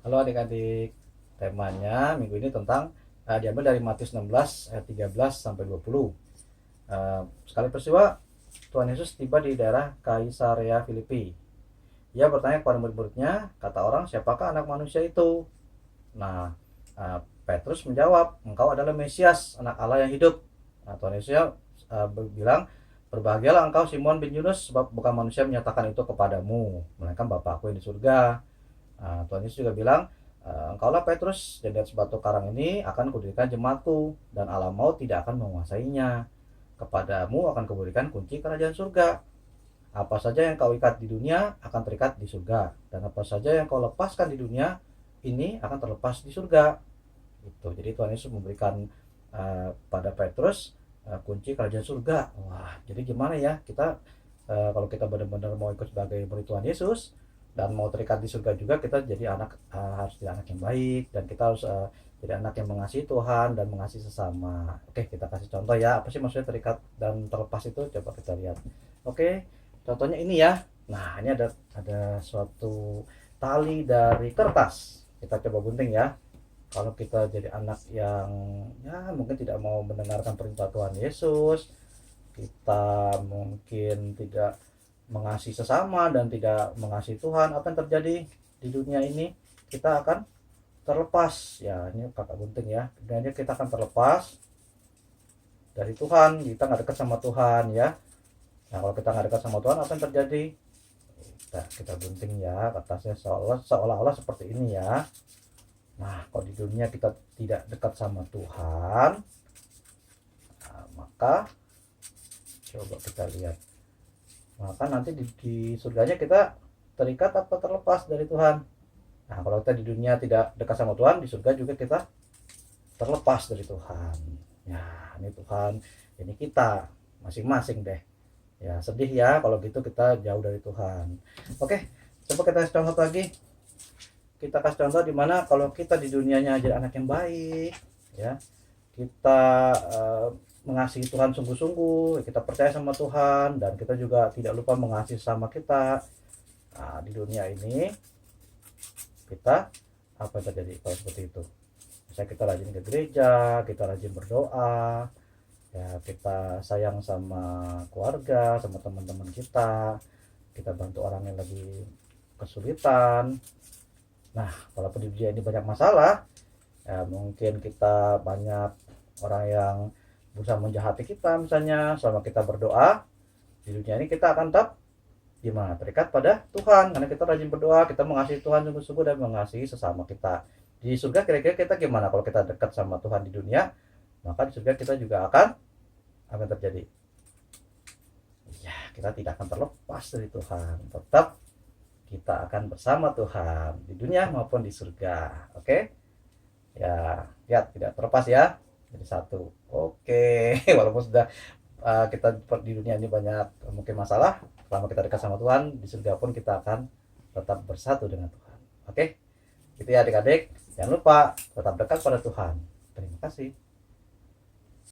Halo adik-adik, temanya minggu ini tentang diambil dari Matius 16 ayat 13 sampai 20. Sekali peristiwa Tuhan Yesus tiba di daerah Kaisarea Filipi. Ia bertanya kepada murid-muridnya, kata orang, siapakah anak manusia itu? Nah, Petrus menjawab, engkau adalah Mesias, anak Allah yang hidup. Nah, Tuhan Yesus bilang, berbahagialah engkau Simon bin Yunus, sebab bukan manusia menyatakan itu kepadamu, melainkan Bapakku yang di surga. Tuhan Yesus juga bilang, engkaulah Petrus, dan di atas batu karang ini akan kudirikan jemaatku, dan alam maut tidak akan menguasainya. Kepadamu akan kuberikan kunci kerajaan surga. Apa saja yang kau ikat di dunia akan terikat di surga, dan apa saja yang kau lepaskan di dunia ini akan terlepas di surga. Itu. Jadi Tuhan Yesus memberikan pada Petrus kunci kerajaan surga. Wah, jadi gimana ya kita kalau kita benar-benar mau ikut sebagai murid Tuhan Yesus dan mau terikat di surga juga, kita jadi anak harus jadi anak yang baik, dan kita harus jadi anak yang mengasihi Tuhan dan mengasihi sesama. Oke, kita kasih contoh ya, apa sih maksudnya terikat dan terlepas itu, coba kita lihat. Oke, contohnya ini ya. Nah, ini ada suatu tali dari kertas, kita coba gunting ya. Kalau kita jadi anak yang ya mungkin tidak mau mendengarkan perintah Tuhan Yesus, kita mungkin tidak mengasihi sesama dan tidak mengasihi Tuhan, apa yang terjadi di dunia ini? Kita akan terlepas ya, ini kakak gunting ya, dunia kita akan terlepas dari Tuhan, kita nggak dekat sama Tuhan ya. Nah, kalau kita nggak dekat sama Tuhan, apa yang terjadi? Kita gunting ya kertasnya seolah-olah seperti ini ya. Nah, kalau di dunia kita tidak dekat sama Tuhan, nah, maka coba kita lihat, maka nanti di surganya kita terikat apa terlepas dari Tuhan. Nah, kalau kita di dunia tidak dekat sama Tuhan, di surga juga kita terlepas dari Tuhan. Ya, ini Tuhan, ini kita masing-masing deh. Ya, sedih ya kalau gitu kita jauh dari Tuhan. Oke, coba kita kasih contoh lagi. Kita kasih contoh di mana kalau kita di dunianya jadi anak yang baik, ya, kita mengasihi Tuhan sungguh-sungguh, kita percaya sama Tuhan, dan kita juga tidak lupa mengasihi sama kita. Nah, di dunia ini kita apa yang terjadi kalau seperti itu? Misalnya kita rajin ke gereja, kita rajin berdoa, ya, kita sayang sama keluarga, sama teman-teman kita bantu orang yang lagi kesulitan. Nah, walaupun di dunia ini banyak masalah, ya mungkin kita banyak orang yang berusaha menjahati kita, misalnya selama kita berdoa, di dunia ini kita akan tetap gimana? Terikat pada Tuhan, karena kita rajin berdoa, kita mengasihi Tuhan sungguh-sungguh dan mengasihi sesama kita. Di surga kira-kira kita gimana kalau kita dekat sama Tuhan di dunia? Maka di surga kita juga akan terjadi. Ya, kita tidak akan terlepas dari Tuhan. Tetap kita akan bersama Tuhan di dunia maupun di surga. Oke? Ya, lihat tidak terlepas ya. Jadi satu. Oke, walaupun sudah kita di dunia ini banyak mungkin masalah, selama kita dekat sama Tuhan, di surga pun kita akan tetap bersatu dengan Tuhan. Oke? Gitu ya adik-adik. Jangan lupa tetap dekat pada Tuhan. Terima kasih.